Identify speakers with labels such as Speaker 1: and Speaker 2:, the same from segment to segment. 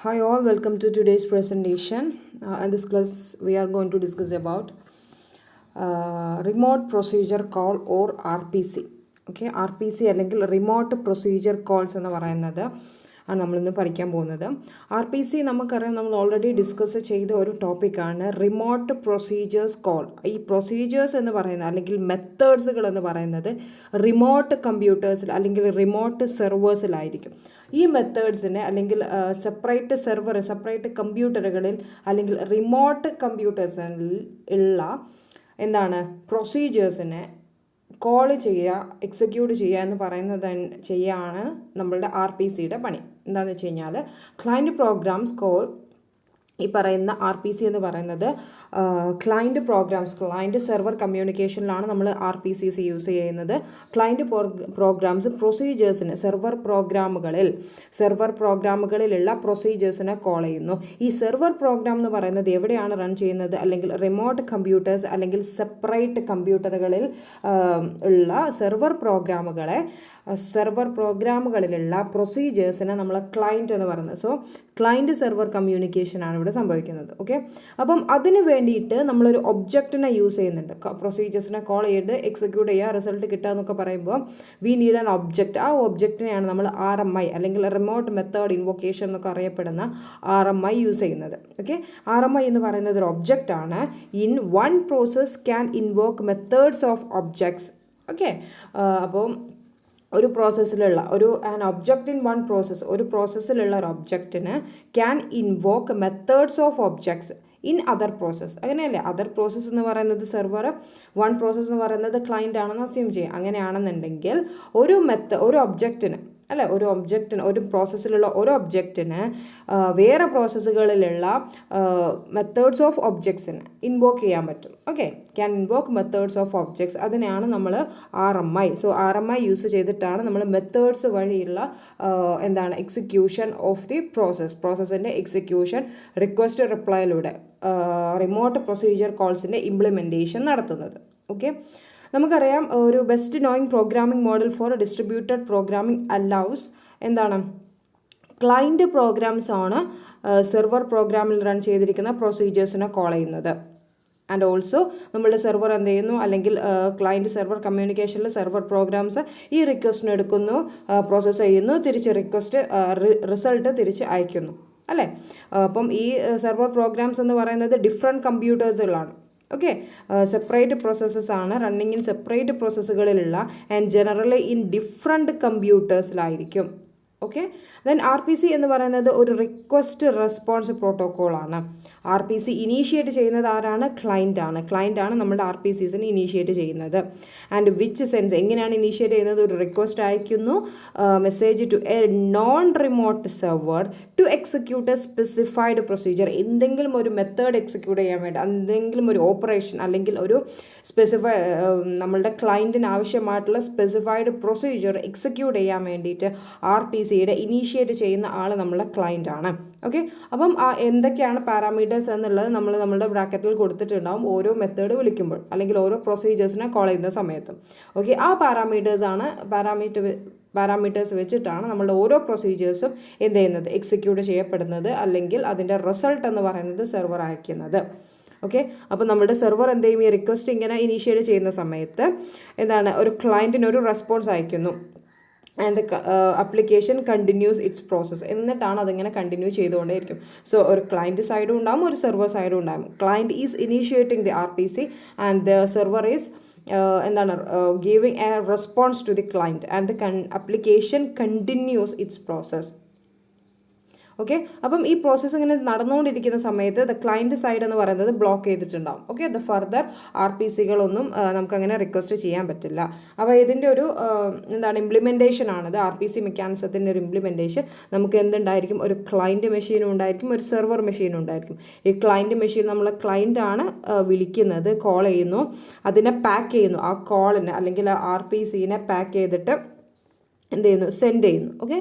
Speaker 1: Hi all, welcome to today's presentation. In this class, we are going to discuss about remote procedure call or RPC. Okay, RPC അല്ലെങ്കിൽ remote procedure calls എന്ന് പറയുന്നത് ആണ് നമ്മളിന്ന് പഠിക്കാൻ പോകുന്നത്. RPC നമുക്കറിയാം, നമ്മൾ ഓൾറെഡി ഡിസ്കസ് ചെയ്ത ഒരു ടോപ്പിക്കാണ് റിമോട്ട് പ്രൊസീജിയേഴ്സ് കോൾ. ഈ പ്രൊസീജിയേഴ്സ് എന്ന് പറയുന്നത് അല്ലെങ്കിൽ മെത്തേഡ്സുകൾ എന്ന് പറയുന്നത് റിമോട്ട് കമ്പ്യൂട്ടേഴ്സിൽ അല്ലെങ്കിൽ റിമോട്ട് സെർവേഴ്സിലായിരിക്കും. ഈ മെത്തേഡ്സിനെ അല്ലെങ്കിൽ സെപ്പറേറ്റ് കമ്പ്യൂട്ടറുകളിൽ അല്ലെങ്കിൽ റിമോട്ട് കമ്പ്യൂട്ടേഴ്സിൽ ഉള്ള പ്രൊസീജിയേഴ്സിനെ കോൾ ചെയ്യുക, എക്സിക്യൂട്ട് ചെയ്യുക എന്ന് പറയുന്നത് ചെയ്യാണ് നമ്മളുടെ RPCയുടെ പണി. എന്താണെന്ന് വെച്ച് കഴിഞ്ഞാൽ ക്ലയൻറ്റ് പ്രോഗ്രാംസ് കോൾ. ഈ പറയുന്ന RPC എന്ന് പറയുന്നത് ക്ലയൻറ്റ് സെർവർ കമ്മ്യൂണിക്കേഷനിലാണ് നമ്മൾ RPCs യൂസ് ചെയ്യുന്നത്. ക്ലയൻറ്റ് പ്രോഗ്രാംസ് പ്രൊസീജിയേഴ്സിന് സെർവർ പ്രോഗ്രാമുകളിലുള്ള പ്രൊസീജിയേഴ്സിനെ കോൾ ചെയ്യുന്നു. ഈ സെർവർ പ്രോഗ്രാം എന്ന് പറയുന്നത് എവിടെയാണ് റൺ ചെയ്യുന്നത്? അല്ലെങ്കിൽ റിമോട്ട് കമ്പ്യൂട്ടേഴ്സ് അല്ലെങ്കിൽ സെപ്പറേറ്റ് കമ്പ്യൂട്ടറുകളിൽ ഉള്ള സെർവർ പ്രോഗ്രാമുകളിലുള്ള പ്രൊസീജിയേഴ്സിനെ നമ്മൾ ക്ലയൻറ്റ് എന്ന് പറയുന്നത്. സോ ക്ലയൻറ്റ് സെർവർ കമ്മ്യൂണിക്കേഷനാണ് ഇവിടെ സംഭവിക്കുന്നത്. ഓക്കെ, അപ്പം അതിന് വേണ്ടിയിട്ട് നമ്മളൊരു ഒബ്ജക്റ്റിനെ യൂസ് ചെയ്യുന്നുണ്ട്. പ്രൊസീജിയേഴ്സിനെ കോൾ ചെയ്ത് എക്സിക്യൂട്ട് ചെയ്യുക, റിസൾട്ട് കിട്ടുക എന്നൊക്കെ പറയുമ്പോൾ വി നീഡ് ആൻ ഒബ്ജക്റ്റ്. ആ ഒബ്ജക്റ്റിനെയാണ് നമ്മൾ RMI അല്ലെങ്കിൽ റിമോട്ട് മെത്തേഡ് ഇൻവോക്കേഷൻ എന്നൊക്കെ അറിയപ്പെടുന്ന RMI യൂസ് ചെയ്യുന്നത്. ഓക്കെ, RMI എന്ന് പറയുന്നത് ഒരു ഒബ്ജക്റ്റാണ്. In one process can invoke methods of objects. Okay, അപ്പോൾ ഒരു പ്രോസസ്സിലുള്ള an object in one process, ഒരു പ്രോസസ്സിലുള്ള ഒരു ഒബ്ജക്റ്റിന് can invoke methods of objects in other process. അങ്ങനെയല്ലേ? അതർ പ്രോസസ്സ് എന്ന് പറയുന്നത് സെർവർ, വൺ പ്രോസസ്സ് എന്ന് പറയുന്നത് ക്ലയൻ്റ് ആണെന്ന് അസ്യൂം ചെയ്യും. അങ്ങനെയാണെന്നുണ്ടെങ്കിൽ ഒരു പ്രോസസ്സിലുള്ള ഒരു ഒബ്ജക്റ്റിന് വേറെ പ്രോസസ്സുകളിലുള്ള മെത്തേഡ്സ് ഓഫ് ഒബ്ജക്ട്സിന് ഇൻവോക്ക് ചെയ്യാൻ പറ്റും. Okay, can invoke methods of objects. അതിനെയാണ് നമ്മൾ RMI. സോ RMI യൂസ് ചെയ്തിട്ടാണ് നമ്മൾ മെത്തേഡ്സ് വഴിയുള്ള എക്സിക്യൂഷൻ ഓഫ് ദി പ്രോസസ്സിൻ്റെ എക്സിക്യൂഷൻ റിക്വസ്റ്റ് റിപ്ലൈയിലൂടെ റിമോട്ട് പ്രൊസീജിയർ കോൾസിൻ്റെ ഇംപ്ലിമെൻറ്റേഷൻ നടത്തുന്നത്. ഓക്കെ, നമുക്കറിയാം ഒരു best knowing programming model for distributed programming allows client programs ആണ് സെർവർ പ്രോഗ്രാമിൽ റൺ ചെയ്തിരിക്കുന്ന പ്രൊസീജിയേഴ്സിനെ കോൾ ചെയ്യുന്നത്. ആൻഡ് ഓൾസോ നമ്മളുടെ സെർവർ എന്ത് ചെയ്യുന്നു, അല്ലെങ്കിൽ ക്ലയൻറ്റ് സെർവർ കമ്മ്യൂണിക്കേഷനിൽ സെർവർ പ്രോഗ്രാംസ് ഈ റിക്വസ്റ്റിന് എടുക്കുന്നു, പ്രോസസ്സ് ചെയ്യുന്നു, തിരിച്ച് റിസൾട്ട് തിരിച്ച് അയക്കുന്നു അല്ലേ. അപ്പം ഈ സെർവർ പ്രോഗ്രാംസ് എന്ന് പറയുന്നത് ഡിഫറെൻറ്റ് കമ്പ്യൂട്ടേഴ്സുകളാണ്. ഓക്കെ, സെപ്പറേറ്റ് പ്രോസസ്സസ് ആണ്, റണ്ണിങ് ഇൻ സെപ്പറേറ്റ് പ്രോസസ്സുകളിലുള്ള ആൻഡ് ജനറലി ഇൻ ഡിഫറെൻറ്റ് കമ്പ്യൂട്ടേഴ്സിലായിരിക്കും. ഓക്കെ, ദെൻ RPC എന്ന് പറയുന്നത് ഒരു റിക്വസ്റ്റ് റെസ്പോൺസ് പ്രോട്ടോക്കോളാണ്. RPC ഇനീഷ്യേറ്റ് ചെയ്യുന്നത് ആരാണ്? ക്ലയൻ്റ് ആണ് നമ്മുടെ RPCസിന് ഇനീഷ്യേറ്റ് ചെയ്യുന്നത്. ആൻഡ് വിച്ച് സെൻസ് എങ്ങനെയാണ് ഇനീഷ്യേറ്റ് ചെയ്യുന്നത്? ഒരു റിക്വസ്റ്റ് അയക്കുന്നു, message to a known remote server to execute a specified procedure. എന്തെങ്കിലും ഒരു മെത്തേഡ് എക്സിക്യൂട്ട് ചെയ്യാൻ വേണ്ടി, എന്തെങ്കിലും ഒരു ഓപ്പറേഷൻ അല്ലെങ്കിൽ ഒരു നമ്മളുടെ ക്ലയൻറ്റിന് ആവശ്യമായിട്ടുള്ള സ്പെസിഫൈഡ് പ്രൊസീജിയർ എക്സിക്യൂട്ട് ചെയ്യാൻ വേണ്ടിയിട്ട് RPCയുടെ ഇനീഷ്യേറ്റ് ചെയ്യുന്ന ആൾ നമ്മളെ ക്ലയൻ്റ് ആണ്. ഓക്കെ, അപ്പം എന്തൊക്കെയാണ് പാരാമീറ്റേഴ്സ് എന്നുള്ളത് നമ്മളുടെ ബ്രാക്കറ്റിൽ കൊടുത്തിട്ടുണ്ടാവും ഓരോ മെത്തേഡ് വിളിക്കുമ്പോൾ അല്ലെങ്കിൽ ഓരോ പ്രൊസീജിയേഴ്സിനെ കോൾ ചെയ്യുന്ന സമയത്തും. ഓക്കെ, ആ പാരാമീറ്റേഴ്സ് വെച്ചിട്ടാണ് നമ്മളുടെ ഓരോ പ്രൊസീജിയേഴ്സും എന്ത് ചെയ്യുന്നത്, എക്സിക്യൂട്ട് ചെയ്യപ്പെടുന്നത് അല്ലെങ്കിൽ അതിൻ്റെ റിസൾട്ട് എന്ന് പറയുന്നത് സെർവർ അയക്കുന്നത്. ഓക്കെ, അപ്പോൾ നമ്മുടെ സെർവർ എന്ത് ചെയ്യും, ഈ റിക്വസ്റ്റ് ഇങ്ങനെ ഇനീഷ്യേറ്റ് ചെയ്യുന്ന സമയത്ത് ഒരു ക്ലയൻറ്റിന് ഒരു റെസ്പോൺസ് അയക്കുന്നു. And application continues its process. എന്നിട്ടാണ് അതിങ്ങനെ കണ്ടിന്യൂ ചെയ്തുകൊണ്ടേയിരിക്കും. സോ ഒരു ക്ലയൻറ്റ് സൈഡും ഉണ്ടാകും, ഒരു സെർവർ സൈഡും ഉണ്ടാകും. Client is initiating the RPC and the server is giving a response to the client and the application continues its process. Okay, അപ്പം ഈ പ്രോസസ്സ് ഇങ്ങനെ നടന്നുകൊണ്ടിരിക്കുന്ന സമയത്ത് ദ ക്ലയൻറ്റ് സൈഡ് എന്ന് പറയുന്നത് ബ്ലോക്ക് ചെയ്തിട്ടുണ്ടാകും. ഓക്കെ, ദ ഫർദർ RPCകളൊന്നും നമുക്കങ്ങനെ റിക്വസ്റ്റ് ചെയ്യാൻ പറ്റില്ല. അപ്പോൾ ഇതിൻ്റെ ഒരു ഇംപ്ലിമെൻറ്റേഷൻ ആണിത്. RPC മെക്കാനിസത്തിൻ്റെ ഒരു ഇംപ്ലിമെൻറ്റേഷൻ. നമുക്ക് എന്തുണ്ടായിരിക്കും, ഒരു ക്ലയൻറ്റ് മെഷീനും ഉണ്ടായിരിക്കും, ഒരു സെർവർ മെഷീനും ഉണ്ടായിരിക്കും. ഈ ക്ലയൻറ്റ് മെഷീൻ നമ്മളെ ക്ലയൻറ്റാണ് വിളിക്കുന്നത്, കോൾ ചെയ്യുന്നു, അതിനെ പാക്ക് ചെയ്യുന്നു. ആ കോളിനെ അല്ലെങ്കിൽ RPCനെ പാക്ക് ചെയ്തിട്ട് എന്ത് ചെയ്യുന്നു, സെൻഡ് ചെയ്യുന്നു. ഓക്കെ,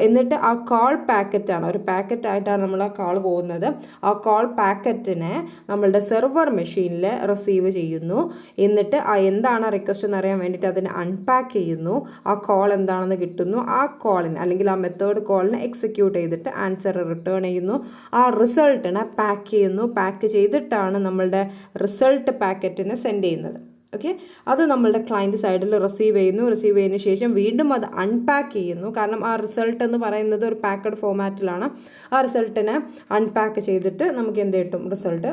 Speaker 1: എന്നിട്ട് ആ കോൾ പാക്കറ്റാണ്, ഒരു പാക്കറ്റായിട്ടാണ് നമ്മൾ ആ കോൾ പോകുന്നത്. ആ കോൾ പാക്കറ്റിനെ നമ്മളുടെ സെർവർ മെഷീനിൽ റിസീവ് ചെയ്യുന്നു. എന്നിട്ട് ആ എന്താണ് റിക്വസ്റ്റ് എന്ന് അറിയാൻ വേണ്ടിയിട്ട് അതിനെ അൺപാക്ക് ചെയ്യുന്നു. ആ കോൾ എന്താണെന്ന് കിട്ടുന്നു. ആ കോളിന് അല്ലെങ്കിൽ ആ മെത്തേഡ് കോളിനെ എക്സിക്യൂട്ട് ചെയ്തിട്ട് ആൻസർ റിട്ടേൺ ചെയ്യുന്നു. ആ റിസൾട്ടിനെ പാക്ക് ചെയ്യുന്നു. പാക്ക് ചെയ്തിട്ടാണ് നമ്മളുടെ റിസൾട്ട് പാക്കറ്റിനെ സെൻഡ് ചെയ്യുന്നത്. ഓക്കെ, അത് നമ്മളുടെ ക്ലയൻറ്റ് സൈഡിൽ റിസീവ് ചെയ്യുന്നതിന് ശേഷം വീണ്ടും അത് അൺപാക്ക് ചെയ്യുന്നു. കാരണം ആ റിസൾട്ട് എന്ന് പറയുന്നത് ഒരു പാക്കഡ് ഫോമാറ്റിലാണ്. ആ റിസൾട്ടിനെ അൺപാക്ക് ചെയ്തിട്ട് നമുക്ക് എന്ത് കിട്ടും, റിസൾട്ട്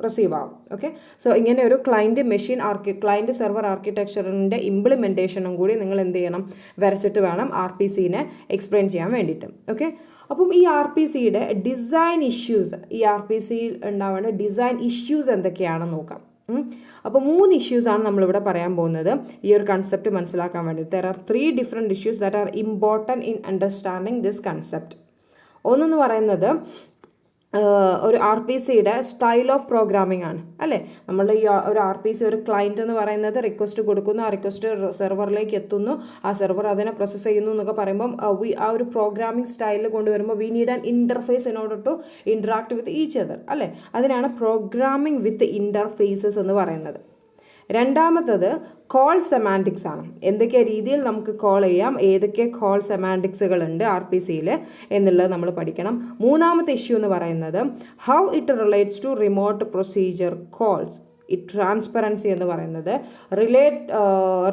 Speaker 1: റിസീവ് ആവും. ഓക്കെ, സോ ഇങ്ങനെ ഒരു ക്ലയൻറ്റ് സെർവർ ആർക്കിടെക്ചറിൻ്റെ ഇംപ്ലിമെൻറ്റേഷനും കൂടി നിങ്ങൾ എന്ത് ചെയ്യണം, വരച്ചിട്ട് വേണം RPCനെ എക്സ്പ്ലെയിൻ ചെയ്യാൻ വേണ്ടിയിട്ട്. ഓക്കെ, അപ്പം ഈ RPCയുടെ ഡിസൈൻ ഇഷ്യൂസ്, ഈ RPCയിൽ ഉണ്ടാവേണ്ട ഡിസൈൻ ഇഷ്യൂസ് എന്തൊക്കെയാണെന്ന് നോക്കാം. അപ്പോൾ 3 ഇഷ്യൂസാണ് നമ്മളിവിടെ പറയാൻ പോകുന്നത് ഈ ഒരു കൺസെപ്റ്റ് മനസ്സിലാക്കാൻ വേണ്ടി. There are 3 different issues that are important in understanding this concept. ഒന്നെന്ന് പറയുന്നത് ഒരു RPCയുടെ സ്റ്റൈൽ ഓഫ് പ്രോഗ്രാമിംഗ് ആണ്, അല്ലേ? നമ്മൾ ഈ ഒരു RPC, ഒരു ക്ലയൻറ്റ് എന്ന് പറയുന്നത് റിക്വസ്റ്റ് കൊടുക്കുന്നു, ആ റിക്വസ്റ്റ് സെർവറിലേക്ക് എത്തുന്നു, ആ സെർവർ അതിനെ പ്രോസസ്സ് ചെയ്യുന്നു എന്നൊക്കെ പറയുമ്പം ആ ഒരു പ്രോഗ്രാമിംഗ് സ്റ്റൈലിൽ കൊണ്ടുവരുമ്പോൾ we need an interface in order to interact with each other, അല്ലേ? അതിനാണ് പ്രോഗ്രാമിംഗ് വിത്ത് ഇൻ്റർഫേസസ് എന്ന് പറയുന്നത്. രണ്ടാമത്തത് കോൾ സെമാൻറ്റിക്സ് ആണ്. എന്തൊക്കെ രീതിയിൽ നമുക്ക് കോൾ ചെയ്യാം, ഏതൊക്കെ കോൾ സെമാൻറ്റിക്സുകളുണ്ട് RPCയിൽ എന്നുള്ളത് നമ്മൾ പഠിക്കണം. മൂന്നാമത്തെ ഇഷ്യൂ എന്ന് പറയുന്നത് how it relates to remote procedure calls. ഈ ട്രാൻസ്പെറൻസി എന്ന് പറയുന്നത്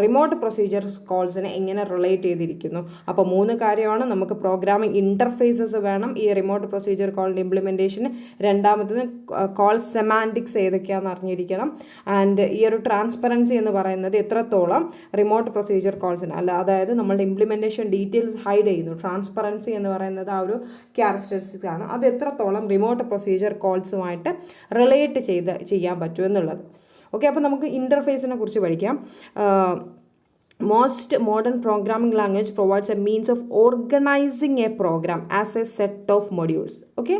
Speaker 1: റിമോട്ട് പ്രൊസീജിയർ കോൾസിനെ എങ്ങനെ റിലേറ്റ് ചെയ്തിരിക്കുന്നു. അപ്പോൾ 3 കാര്യമാണ്. നമുക്ക് പ്രോഗ്രാമിംഗ് ഇൻ്റർഫേസസ് വേണം ഈ റിമോട്ട് പ്രൊസീജിയർ കോളിൻ്റെ ഇംപ്ലിമെൻറ്റേഷന്. രണ്ടാമത്തത് കോൾ സെമാൻറ്റിക്സ് ഏതൊക്കെയാണെന്ന് അറിഞ്ഞിരിക്കണം. ആൻഡ് ഈ ഒരു ട്രാൻസ്പെറൻസി എന്ന് പറയുന്നത് എത്രത്തോളം റിമോട്ട് പ്രൊസീജിയർ കോൾസിന് അതായത് നമ്മളുടെ ഇംപ്ലിമെൻറ്റേഷൻ ഡീറ്റെയിൽസ് ഹൈഡ് ചെയ്യുന്നു. ട്രാൻസ്പെറൻസി എന്ന് പറയുന്നത് ആ ഒരു ക്യാരക്ടറിസ്റ്റിക്സ് ആണ്. അത് എത്രത്തോളം റിമോട്ട് പ്രൊസീജിയർ കോൾസുമായിട്ട് റിലേറ്റ് ചെയ്യാൻ പറ്റും എന്നുള്ളത്. ഓക്കെ, അപ്പോൾ നമുക്ക് ഇൻ്റർഫേസിനെ കുറിച്ച് പഠിക്കാം. Most modern programming language provides a means of organizing a program as a set of modules. Okay,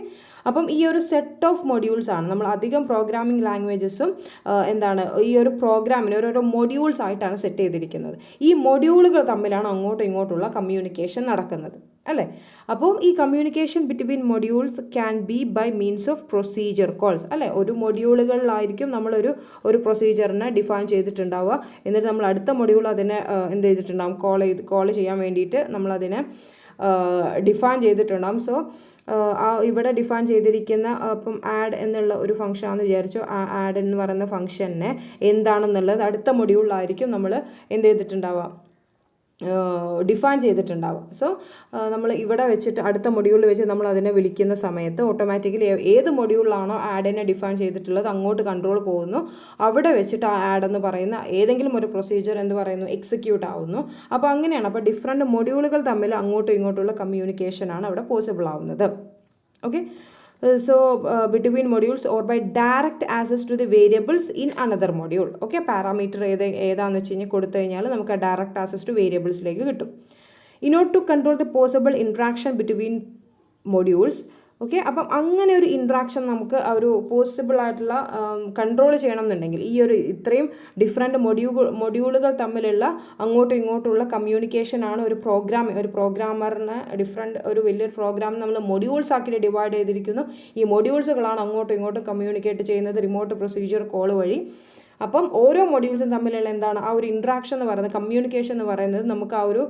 Speaker 1: അപ്പം ഈ ഒരു സെറ്റ് ഓഫ് മൊഡ്യൂൾസ് ആണ് നമ്മൾ അധികം പ്രോഗ്രാമിംഗ് ലാംഗ്വേജസും എന്താണ് ഈ ഒരു പ്രോഗ്രാമിന് ഓരോരോ മൊഡ്യൂൾസ് ആയിട്ടാണ് സെറ്റ് ചെയ്തിരിക്കുന്നത്. ഈ മൊഡ്യൂളുകൾ തമ്മിലാണ് അങ്ങോട്ടും ഇങ്ങോട്ടുള്ള കമ്മ്യൂണിക്കേഷൻ നടക്കുന്നത്, അല്ലേ? അപ്പോൾ ഈ communication between modules can be by means of procedure calls, അല്ലേ? ഒരു മൊഡ്യൂളുകളിലായിരിക്കും നമ്മളൊരു പ്രൊസീജിയറിനെ ഡിഫൈൻ ചെയ്തിട്ടുണ്ടാവുക. എന്നിട്ട് നമ്മൾ അടുത്ത മൊഡ്യൂൾ അതിനെ എന്ത് ചെയ്തിട്ടുണ്ടാവും, കോൾ ചെയ്യാൻ വേണ്ടിയിട്ട് നമ്മളതിനെ ഡിഫൈൻ ചെയ്തിട്ടുണ്ടാകും. സോ ഇവിടെ ഡിഫൈൻ ചെയ്തിരിക്കുന്ന ഇപ്പം ആഡ് എന്നുള്ള ഒരു ഫംഗ്ഷൻ ആണെന്ന് വിചാരിച്ചു. ആ ആഡ് എന്ന് പറയുന്ന ഫംഗ്ഷനെ എന്താണെന്നുള്ളത് അടുത്ത മൊഡ്യൂളിലായിരിക്കും നമ്മൾ എന്ത് ചെയ്തിട്ടുണ്ടാവുക, ഡിഫൈൻ ചെയ്തിട്ടുണ്ടാവും. സോ നമ്മൾ ഇവിടെ വെച്ചിട്ട് അടുത്ത മൊഡ്യൂളിൽ വെച്ച് നമ്മൾ അതിനെ വിളിക്കുന്ന സമയത്ത് ഓട്ടോമാറ്റിക്കലി ഏത് മൊഡ്യൂളിലാണോ ആഡിനെ ഡിഫൈൻ ചെയ്തിട്ടുള്ളത് അങ്ങോട്ട് കൺട്രോൾ പോകുന്നു. അവിടെ വെച്ചിട്ട് ആ ആഡ് എന്ന് പറയുന്ന ഏതെങ്കിലും ഒരു പ്രൊസീജിയർ എന്ത് പറയുന്നു, എക്സിക്യൂട്ട് ആവുന്നു. അപ്പോൾ അങ്ങനെയാണ്. അപ്പോൾ ഡിഫറെൻറ്റ് മൊഡ്യൂളുകൾ തമ്മിൽ അങ്ങോട്ടും ഇങ്ങോട്ടുള്ള കമ്മ്യൂണിക്കേഷനാണ് അവിടെ പോസിബിൾ ആവുന്നത്. Okay, so between modules or by direct access to the variables in another module. Okay, parameter ഏതാണെന്ന് വെച്ച് കഴിഞ്ഞാൽ കൊടുത്തു കഴിഞ്ഞാൽ നമുക്ക് ആ ഡയറക്റ്റ് ആക്സസ് ടു വേരിയബിൾസിലേക്ക് കിട്ടും. In order to control the possible interaction between modules. Okay, അപ്പം അങ്ങനെ ഒരു ഇൻട്രാക്ഷൻ നമുക്ക് ആ ഒരു പോസിബിൾ ആയിട്ടുള്ള കൺട്രോൾ ചെയ്യണം എന്നുണ്ടെങ്കിൽ ഈ ഒരു ഇത്രയും ഡിഫറെൻറ്റ് മൊഡ്യൂളുകൾ തമ്മിലുള്ള അങ്ങോട്ടും ഇങ്ങോട്ടുള്ള കമ്മ്യൂണിക്കേഷനാണ് ഒരു പ്രോഗ്രാമറിന് ഒരു വലിയൊരു പ്രോഗ്രാം നമ്മൾ മൊഡ്യൂൾസ് ആക്കിയിട്ട് ഡിവൈഡ് ചെയ്തിരിക്കുന്നു. ഈ മൊഡ്യൂൾസുകളാണ് അങ്ങോട്ടും ഇങ്ങോട്ടും കമ്മ്യൂണിക്കേറ്റ് ചെയ്യുന്നത് റിമോട്ട് പ്രൊസീജിയർ കോൾ വഴി. അപ്പം ഓരോ മൊഡ്യൂൾസും തമ്മിലുള്ള എന്താണ് ആ ഒരു ഇൻട്രാക്ഷൻ എന്ന് പറയുന്നത്, കമ്മ്യൂണിക്കേഷൻ എന്ന് പറയുന്നത് നമുക്ക് ആ ഒരു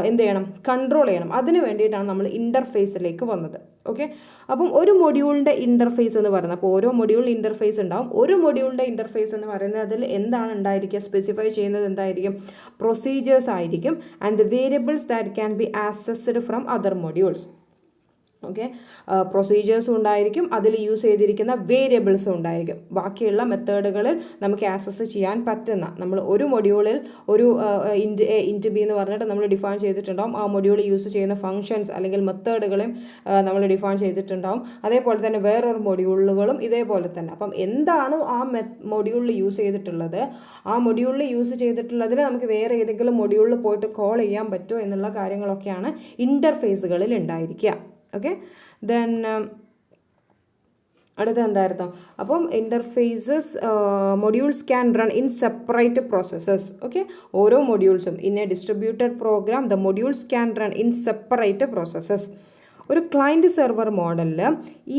Speaker 1: എന്ത് ചെയ്യണം, കൺട്രോൾ ചെയ്യണം. അതിന് വേണ്ടിയിട്ടാണ് നമ്മൾ ഇൻ്റർഫേസിലേക്ക് വന്നത്. ഓക്കെ, അപ്പം ഒരു മൊഡ്യൂളിൻ്റെ ഇൻ്റർഫേസ് എന്ന് പറയുന്നത്, അപ്പോൾ ഓരോ മൊഡ്യൂളിൽ ഇൻ്റർഫേസ് ഉണ്ടാവും. ഒരു മൊഡ്യൂളിൻ്റെ ഇൻ്റർഫേസ് എന്ന് പറയുന്നത് അതിൽ എന്താണ് ഉണ്ടായിരിക്കുക, സ്പെസിഫൈ ചെയ്യുന്നത് എന്തായിരിക്കും, പ്രൊസീജിയേഴ്സ് ആയിരിക്കും. And the variables that can be accessed from other modules. Okay, പ്രൊസീജിയേഴ്സും ഉണ്ടായിരിക്കും, അതിൽ യൂസ് ചെയ്തിരിക്കുന്ന വേരിയബിൾസും ഉണ്ടായിരിക്കും. ബാക്കിയുള്ള മെത്തേഡുകളിൽ നമുക്ക് ആക്സസ് ചെയ്യാൻ പറ്റുന്ന, നമ്മൾ ഒരു മൊഡ്യൂളിൽ ഒരു ഇൻറ്റ് ബി എന്ന് പറഞ്ഞിട്ട് നമ്മൾ ഡിഫൈൻ ചെയ്തിട്ടുണ്ടാവും. ആ മൊഡ്യൂളിൽ യൂസ് ചെയ്യുന്ന ഫങ്ഷൻസ് അല്ലെങ്കിൽ മെത്തേഡുകളും നമ്മൾ ഡിഫൈൻ ചെയ്തിട്ടുണ്ടാവും. അതേപോലെ തന്നെ വേറൊരു മൊഡ്യൂളുകളും ഇതേപോലെ തന്നെ. അപ്പം എന്താണ് ആ മൊഡ്യൂളിൽ യൂസ് ചെയ്തിട്ടുള്ളത്, ആ മൊഡ്യൂളിൽ യൂസ് ചെയ്തിട്ടുള്ളതിന് നമുക്ക് വേറെ ഏതെങ്കിലും മൊഡ്യൂളിൽ പോയിട്ട് കോൾ ചെയ്യാൻ പറ്റുമോ എന്നുള്ള കാര്യങ്ങളൊക്കെയാണ് ഇൻ്റർഫേസുകളിൽ ഉണ്ടായിരിക്കുക. Okay, then അടുത്ത എന്തായിരുന്നു? അപ്പം interfaces modules can run in separate processes. Okay, ഓരോ മൊഡ്യൂൾസും in a distributed program the modules can run in separate processes. ഒരു ക്ലയൻറ്റ് സെർവർ മോഡലിൽ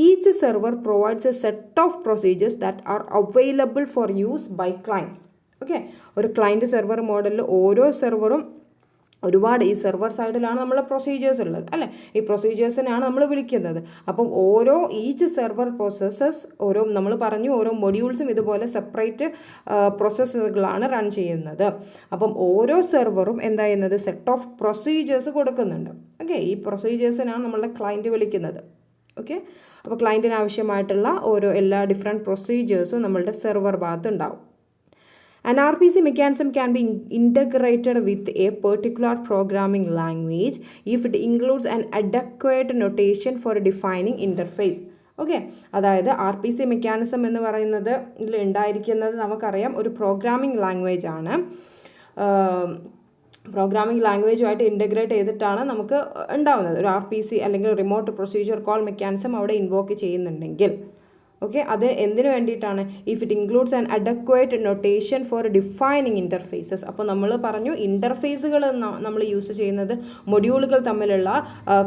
Speaker 1: each server provides a set of procedures that are available for use by clients. Okay, ഒരു client server മോഡലിൽ ഓരോ സെർവറും ഒരുപാട് ഈ server സൈഡിലാണ് നമ്മളെ procedures ഉള്ളത് അല്ലേ, ഈ പ്രൊസീജിയേഴ്സിനാണ് നമ്മൾ വിളിക്കുന്നത്. അപ്പം ഓരോ ഈച്ച് സെർവർ പ്രോസസ്സസ് ഓരോ നമ്മൾ പറഞ്ഞു ഓരോ മൊഡ്യൂൾസും ഇതുപോലെ സെപ്പറേറ്റ് പ്രോസസ്സുകളാണ് റൺ ചെയ്യുന്നത്. അപ്പം ഓരോ സെർവറും എന്താ ചെയ്യുന്നത്, സെറ്റ് ഓഫ് പ്രൊസീജിയേഴ്സ് കൊടുക്കുന്നുണ്ട്. ഓക്കെ, ഈ പ്രൊസീജിയേഴ്സിനാണ് നമ്മളുടെ ക്ലയൻറ്റ് വിളിക്കുന്നത്. ഓക്കെ, അപ്പോൾ ക്ലയൻറ്റിന് ആവശ്യമായിട്ടുള്ള ഓരോ എല്ലാ ഡിഫറെൻറ്റ് പ്രൊസീജിയേഴ്സും നമ്മളുടെ സെർവർ ഭാഗത്ത് ഉണ്ടാവും. An RPC mechanism can be integrated with a particular programming language if it includes an adequate notation for defining interface. Okay, അതായത് RPC മെക്കാനിസം എന്ന് പറയുന്നത് ഇതിൽ ഉണ്ടായിരിക്കുന്നത് നമുക്കറിയാം ഒരു പ്രോഗ്രാമിംഗ് ലാംഗ്വേജ് ആണ്. പ്രോഗ്രാമിംഗ് ലാംഗ്വേജുമായിട്ട് ഇൻ്റഗ്രേറ്റ് ചെയ്തിട്ടാണ് നമുക്ക് ഉണ്ടാവുന്നത്. ഒരു RPC അല്ലെങ്കിൽ റിമോട്ട് പ്രൊസീജിയർ കോൾ മെക്കാനിസം അവിടെ ഇൻവോക്ക് ചെയ്യുന്നുണ്ടെങ്കിൽ ഓക്കെ, അത് എന്തിനു വേണ്ടിയിട്ടാണ്? If it includes an അഡക്വേറ്റ് notation four defining interfaces. അപ്പോൾ നമ്മൾ പറഞ്ഞു ഇൻ്റർഫേസുകൾ നമ്മൾ യൂസ് ചെയ്യുന്നത് മൊഡ്യൂളുകൾ തമ്മിലുള്ള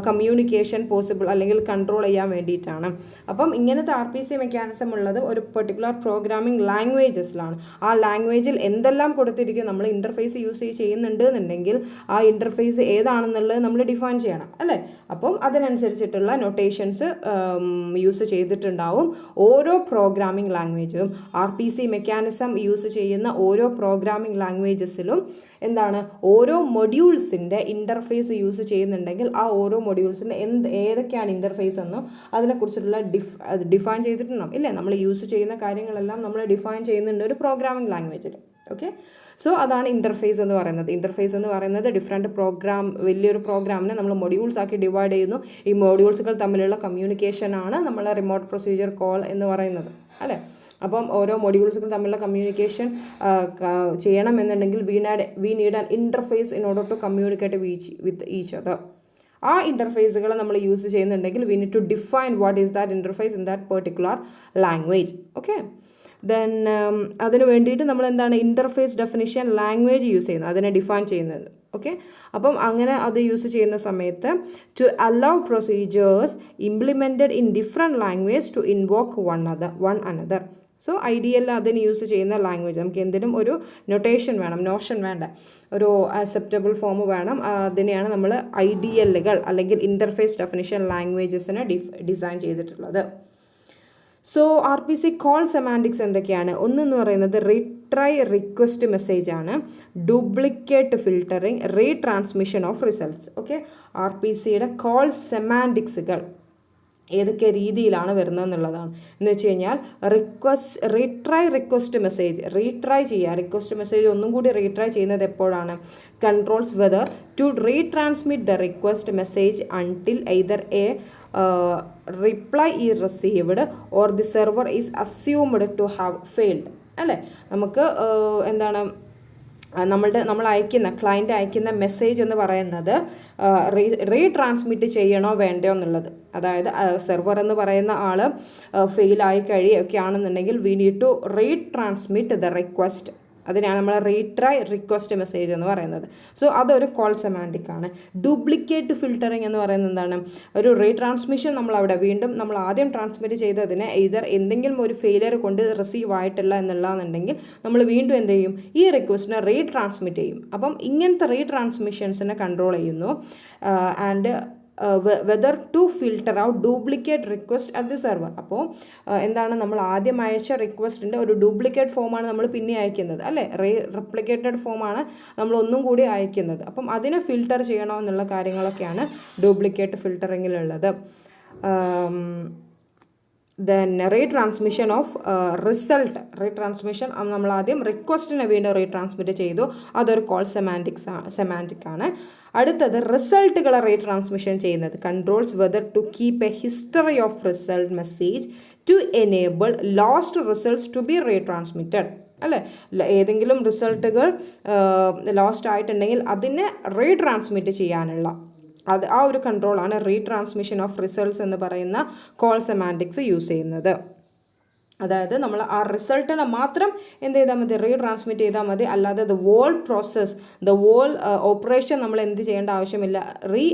Speaker 1: കമ്മ്യൂണിക്കേഷൻ പോസിബിൾ അല്ലെങ്കിൽ കൺട്രോൾ ചെയ്യാൻ വേണ്ടിയിട്ടാണ്. അപ്പം ഇങ്ങനത്തെ RPC മെക്കാനിസം ഉള്ളത് ഒരു പെർട്ടിക്കുലർ പ്രോഗ്രാമിംഗ് ലാംഗ്വേജസിലാണ്. ആ ലാംഗ്വേജിൽ എന്തെല്ലാം കൊടുത്തിരിക്കും, നമ്മൾ ഇൻ്റർഫേസ് യൂസ് ചെയ്യുന്നുണ്ട് എന്നുണ്ടെങ്കിൽ ആ ഇൻ്റർഫേസ് ഏതാണെന്നുള്ളത് നമ്മൾ ഡിഫൈൻ ചെയ്യണം അല്ലേ. അപ്പം അതിനനുസരിച്ചിട്ടുള്ള നൊട്ടേഷൻസ് യൂസ് ചെയ്തിട്ടുണ്ടാവും. ഓരോ പ്രോഗ്രാമിംഗ് ലാംഗ്വേജും RPC മെക്കാനിസം യൂസ് ചെയ്യുന്ന ഓരോ പ്രോഗ്രാമിംഗ് ലാംഗ്വേജസിലും എന്താണ് ഓരോ മൊഡ്യൂൾസിൻ്റെ ഇൻ്റർഫേസ് യൂസ് ചെയ്യുന്നുണ്ടെങ്കിൽ ആ ഓരോ മൊഡ്യൂൾസിൻ്റെ ഏതൊക്കെയാണ് ഇൻ്റർഫേസ് എന്നും അതിനെക്കുറിച്ചിട്ടുള്ള ഡിഫൈൻ ചെയ്തിട്ടുണ്ടാവും ഇല്ലേ. നമ്മൾ യൂസ് ചെയ്യുന്ന കാര്യങ്ങളെല്ലാം നമ്മൾ ഡിഫൈൻ ചെയ്യുന്നുണ്ട് ഒരു പ്രോഗ്രാമിംഗ് ലാംഗ്വേജിൽ. ഓക്കെ, സോ അതാണ് ഇൻ്റർഫേസ് എന്ന് പറയുന്നത്. ഇൻ്റർഫേസ് എന്ന് പറയുന്നത് ഡിഫറെൻറ്റ് വലിയൊരു പ്രോഗ്രാമിനെ നമ്മൾ മൊഡ്യൂൾസ് ആക്കി ഡിവൈഡ് ചെയ്യുന്നു. ഈ മൊഡ്യൂൾസുകൾ തമ്മിലുള്ള കമ്മ്യൂണിക്കേഷനാണ് നമ്മൾ റിമോട്ട് പ്രൊസീജിയർ കോൾ എന്ന് പറയുന്നത് അല്ലേ. അപ്പം ഓരോ മൊഡ്യൂൾസുകൾ തമ്മിലുള്ള കമ്മ്യൂണിക്കേഷൻ ചെയ്യണമെന്നുണ്ടെങ്കിൽ we need an interface in order to communicate with each other. ആ ഇൻ്റർഫേസുകൾ നമ്മൾ യൂസ് ചെയ്യുന്നുണ്ടെങ്കിൽ we need to define what is that interface in that particular language. Okay, then അതിന് വേണ്ടിയിട്ട് നമ്മൾ എന്താണ് ഇൻ്റർഫേസ് ഡെഫിനിഷൻ ലാംഗ്വേജ് യൂസ് ചെയ്യുന്നത്, അതിനെ ഡിഫൈൻ ചെയ്യുന്നത്. ഓക്കെ, അപ്പം അങ്ങനെ അത് യൂസ് ചെയ്യുന്ന സമയത്ത് to allow procedures implemented in different language to invoke one another. So ideal അതിന് യൂസ് ചെയ്യുന്ന ലാംഗ്വേജ് നമുക്ക് എന്തിനും ഒരു നോഷൻ വേണ്ട, ഒരു അക്സെപ്റ്റബിൾ ഫോം വേണം. അതിനെയാണ് നമ്മൾ ഐഡിയലുകൾ അല്ലെങ്കിൽ ഇൻ്റർഫേസ് ഡെഫിനിഷൻ ലാംഗ്വേജസിനെ ഡിസൈൻ ചെയ്തിട്ടുള്ളത്. സോ RPC കോൾ സെമാൻറ്റിക്സ് എന്തൊക്കെയാണ്? ഒന്നെന്ന് പറയുന്നത് റീട്രൈ റിക്വസ്റ്റ് മെസ്സേജ് ആണ്, duplicate filtering, retransmission of results. Okay, RPCയുടെ കോൾ സെമാൻറ്റിക്സുകൾ ഏതൊക്കെ രീതിയിലാണ് വരുന്നത് എന്നുള്ളതാണ്. എന്ന് വെച്ച് കഴിഞ്ഞാൽ retry request message request message ഒന്നും കൂടി റീട്രൈ ചെയ്യുന്നത് എപ്പോഴാണ്? Controls whether to retransmit the request message until either a reply is received or the server is assumed to have failed അല്ലേ. നമുക്ക് എന്താണ് നമ്മൾ ക്ലയൻറ്റ് അയക്കുന്ന മെസ്സേജ് എന്ന് പറയുന്നത് റീട്രാൻസ്മിറ്റ് ചെയ്യണോ വേണ്ടയോ എന്നുള്ളത്. അതായത് സെർവർ എന്ന് പറയുന്ന ആൾ ഫെയിലായി കഴിയുകയൊക്കെ ആണെന്നുണ്ടെങ്കിൽ we need to retransmit the request. അതിനാണ് നമ്മൾ റീട്രൈ റിക്വസ്റ്റ് മെസ്സേജ് എന്ന് പറയുന്നത്. സോ അതൊരു കോൾ സെമാൻറ്റിക് ആണ്. ഡ്യൂപ്ലിക്കേറ്റ് ഫിൽറ്ററിങ് എന്ന് പറയുന്നത് എന്താണ്? ഒരു റീട്രാൻസ്മിഷൻ നമ്മൾ ആദ്യം ട്രാൻസ്മിറ്റ് ചെയ്തതിനെ ഇതർ എന്തെങ്കിലും ഒരു ഫെയിലിയർ കൊണ്ട് റിസീവ് ആയിട്ടില്ല എന്നുള്ളതെന്നുണ്ടെങ്കിൽ നമ്മൾ വീണ്ടും എന്ത് ചെയ്യും? ഈ റിക്വസ്റ്റിനെ റീട്രാൻസ്മിറ്റ് ചെയ്യും. അപ്പം ഇങ്ങനത്തെ റീട്രാൻസ്മിഷൻസിനെ കൺട്രോൾ ചെയ്യുന്നു. And whether to filter out duplicate request at the server. അപ്പോൾ എന്താണ്, നമ്മൾ ആദ്യം അയച്ച റിക്വസ്റ്റിൻ്റെ ഒരു ഡ്യൂപ്ലിക്കേറ്റ് ഫോമാണ് നമ്മൾ പിന്നെ അയക്കുന്നത് അല്ലേ. റെപ്ലിക്കേറ്റഡ് ഫോമാണ് നമ്മൾ ഒന്നും കൂടി അയക്കുന്നത്. അപ്പം അതിനെ ഫിൽട്ടർ ചെയ്യണോ എന്നുള്ള കാര്യങ്ങളൊക്കെയാണ് ഡ്യൂപ്ലിക്കേറ്റ് ഫിൽട്ടറിങ്ങിലുള്ളത്. ദെൻ റീട്രാൻസ്മിഷൻ ഓഫ് റീട്രാൻസ്മിഷൻ നമ്മൾ ആദ്യം റിക്വസ്റ്റിനെ വീണ്ടും റീട്രാൻസ്മിറ്റ് ചെയ്തു, അതൊരു കോൾ സെമാൻറ്റിക് ആണ്. അടുത്തത് റിസൾട്ടുകളെ റീട്രാൻസ്മിഷൻ ചെയ്യുന്നത് controls whether to keep a history of result message to enable lost results to be retransmitted അല്ലേ. ഏതെങ്കിലും റിസൾട്ടുകൾ ലോസ്റ്റ് ആയിട്ടുണ്ടെങ്കിൽ അതിനെ റീട്രാൻസ്മിറ്റ് ചെയ്യാനുള്ള ആ ഒരു കൺട്രോളാണ് റീട്രാൻസ്മിഷൻ ഓഫ് റിസൾട്ട്സ് എന്ന് പറയുന്ന കോൾ സെമാൻറ്റിക്സ് യൂസ് ചെയ്യുന്നത്. അതായത് നമ്മൾ ആ റിസൾട്ടിനെ മാത്രം എന്ത് ചെയ്താൽ മതി, റീട്രാൻസ്മിറ്റ് ചെയ്താൽ മതി. അല്ലാതെ the whole process, the whole operation നമ്മൾ എന്ത് ചെയ്യേണ്ട ആവശ്യമില്ല,